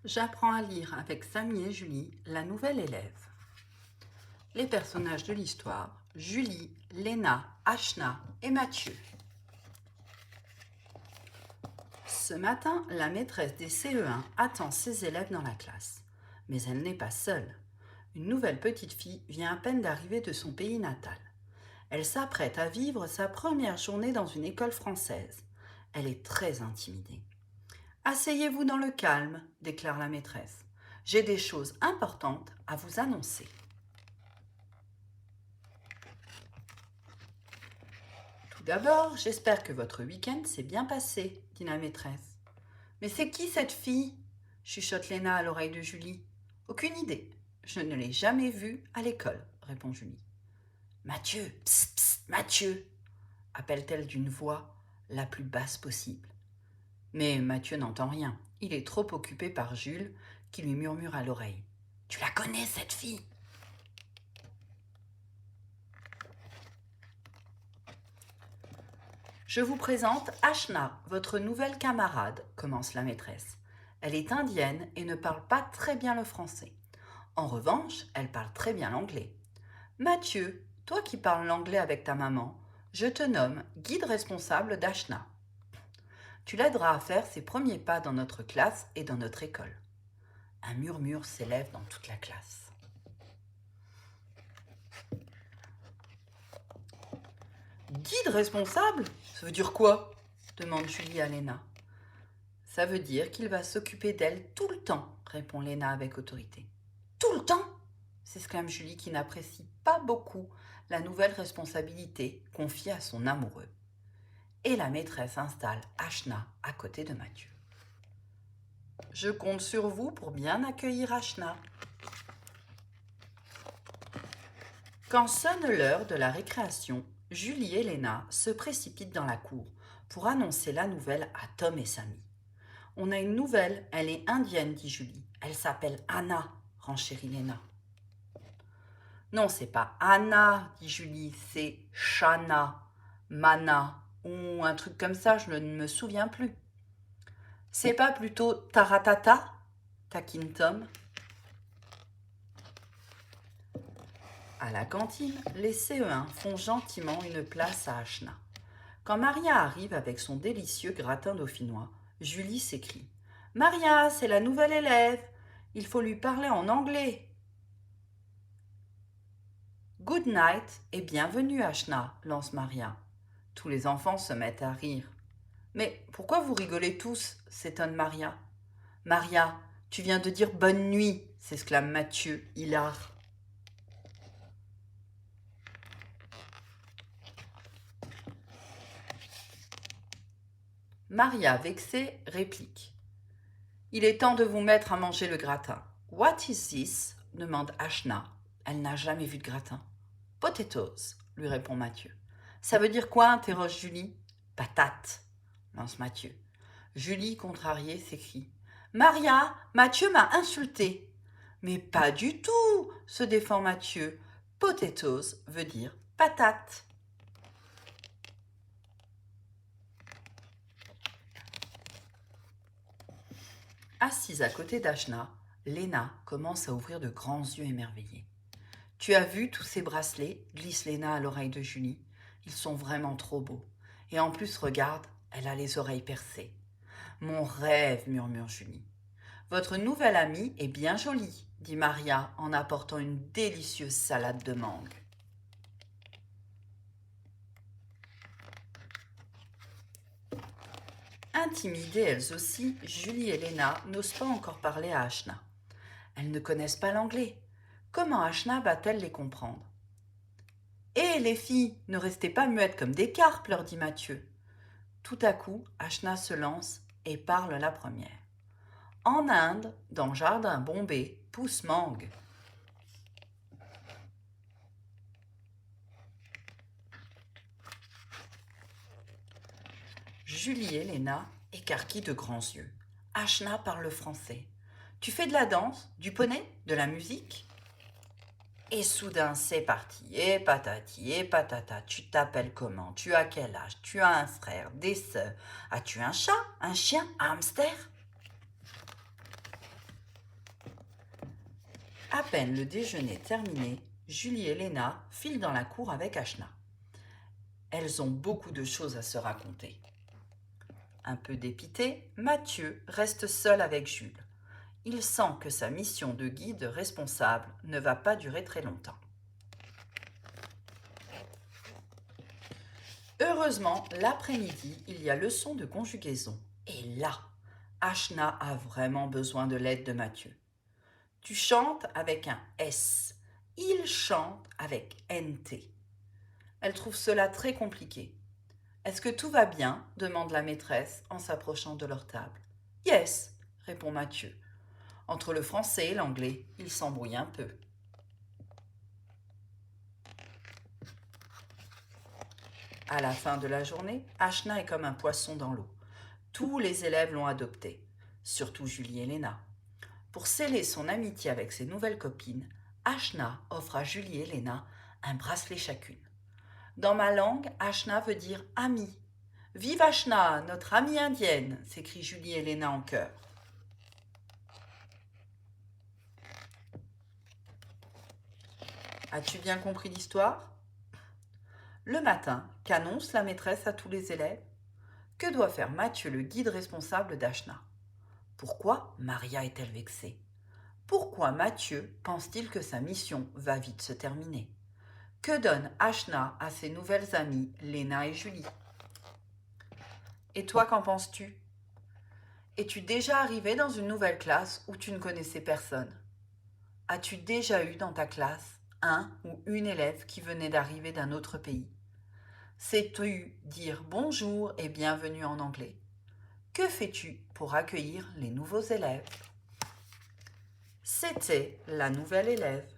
J'apprends à lire avec Samy et Julie, la nouvelle élève. Les personnages de l'histoire, Julie, Léna, Ashna et Mathieu. Ce matin, la maîtresse des CE1 attend ses élèves dans la classe. Mais elle n'est pas seule. Une nouvelle petite fille vient à peine d'arriver de son pays natal. Elle s'apprête à vivre sa première journée dans une école française. Elle est très intimidée. « Asseyez-vous dans le calme », déclare la maîtresse. « J'ai des choses importantes à vous annoncer. » Tout d'abord, j'espère que votre week-end s'est bien passé, dit la maîtresse. « Mais c'est qui cette fille ?» chuchote Léna à l'oreille de Julie. « Aucune idée. Je ne l'ai jamais vue à l'école, » répond Julie. « Mathieu, psst, psst, Mathieu !» appelle-t-elle d'une voix la plus basse possible. Mais Mathieu n'entend rien. Il est trop occupé par Jules qui lui murmure à l'oreille. « Tu la connais, cette fille ?» « Je vous présente Ashna, votre nouvelle camarade, » commence la maîtresse. Elle est indienne et ne parle pas très bien le français. En revanche, elle parle très bien l'anglais. « Mathieu, toi qui parles l'anglais avec ta maman, je te nomme guide responsable d'Ashna. Tu l'aideras à faire ses premiers pas dans notre classe et dans notre école. » Un murmure s'élève dans toute la classe. « Guide responsable ? Ça veut dire quoi ?» demande Julie à Léna. « Ça veut dire qu'il va s'occuper d'elle tout le temps, » répond Léna avec autorité. « Tout le temps ?» s'exclame Julie qui n'apprécie pas beaucoup la nouvelle responsabilité confiée à son amoureux. Et la maîtresse installe Ashna à côté de Mathieu. « Je compte sur vous pour bien accueillir Ashna. » Quand sonne l'heure de la récréation, Julie et Léna se précipitent dans la cour pour annoncer la nouvelle à Tom et Samy. « On a une nouvelle, elle est indienne, » dit Julie. « Elle s'appelle Anna, » renchérit Léna. « Non, c'est pas Anna, » dit Julie, « c'est Shana, Mana, ou un truc comme ça, je ne me souviens plus. »« C'est pas plutôt Taratata ?» taquine Tom. À la cantine, les CE1 font gentiment une place à Ashna. Quand Maria arrive avec son délicieux gratin dauphinois, Julie s'écrie « Maria, c'est la nouvelle élève. Il faut lui parler en anglais. »« Good night et bienvenue, Ashna, » lance Maria. Tous les enfants se mettent à rire. « Mais pourquoi vous rigolez tous ?» s'étonne Maria. « Maria, tu viens de dire bonne nuit » s'exclame Mathieu, hilar. Maria, vexée, réplique. « Il est temps de vous mettre à manger le gratin. »« What is this ?» demande Ashna. Elle n'a jamais vu de gratin. « Potatoes » lui répond Mathieu. « Ça veut dire quoi ?» interroge Julie. « Patate » lance Mathieu. Julie, contrariée, s'écrie. « Maria, Mathieu m'a insultée. »« Mais pas du tout !» se défend Mathieu. « Potatoes veut dire patate. » Assise à côté d'Ashna, Léna commence à ouvrir de grands yeux émerveillés. « Tu as vu tous ces bracelets ?» glisse Léna à l'oreille de Julie. « Ils sont vraiment trop beaux. Et en plus, regarde, elle a les oreilles percées. »« Mon rêve !» murmure Julie. « Votre nouvelle amie est bien jolie, » dit Maria en apportant une délicieuse salade de mangue. Intimidées elles aussi, Julie et Léna n'osent pas encore parler à Ashna. Elles ne connaissent pas l'anglais. Comment Ashna va-t-elle les comprendre ? « Hé, les filles, ne restez pas muettes comme des carpes, » leur dit Mathieu. Tout à coup, Ashna se lance et parle la première. « En Inde, dans le jardin Bombay, pousse mangue. » Julie et Léna écarquillent de grands yeux. Ashna parle français. « Tu fais de la danse, du poney, de la musique ?» Et soudain, c'est parti. Et patati, et patata. Tu t'appelles comment? Tu as quel âge? Tu as un frère, des sœurs. As-tu un chat, un chien, un hamster? À peine le déjeuner terminé, Julie et Léna filent dans la cour avec Ashna. Elles ont beaucoup de choses à se raconter. Un peu dépité, Mathieu reste seul avec Jules. Il sent que sa mission de guide responsable ne va pas durer très longtemps. Heureusement, l'après-midi, il y a leçon de conjugaison. Et là, Ashna a vraiment besoin de l'aide de Mathieu. Tu chantes avec un S. Il chante avec NT. Elle trouve cela très compliqué. Est-ce que tout va bien demande la maîtresse en s'approchant de leur table. Yes, répond Mathieu. Entre le français et l'anglais, il s'embrouille un peu. À la fin de la journée, Ashna est comme un poisson dans l'eau. Tous les élèves l'ont adopté, surtout Julie et Léna. Pour sceller son amitié avec ses nouvelles copines, Ashna offre à Julie et Léna un bracelet chacune. Dans ma langue, Ashna veut dire ami. Vive Ashna, notre amie indienne, s'écrient Julie et Léna en chœur. As-tu bien compris l'histoire? Le matin, qu'annonce la maîtresse à tous les élèves? Que doit faire Mathieu, le guide responsable d'Ashna? Pourquoi Maria est-elle vexée? Pourquoi Mathieu pense-t-il que sa mission va vite se terminer? Que donne Ashna à ses nouvelles amies, Léna et Julie? Et toi, qu'en penses-tu? Es-tu déjà arrivé dans une nouvelle classe où tu ne connaissais personne? As-tu déjà eu dans ta classe un ou une élève qui venait d'arriver d'un autre pays? Sais-tu dire bonjour et bienvenue en anglais? Que fais-tu pour accueillir les nouveaux élèves? C'était la nouvelle élève.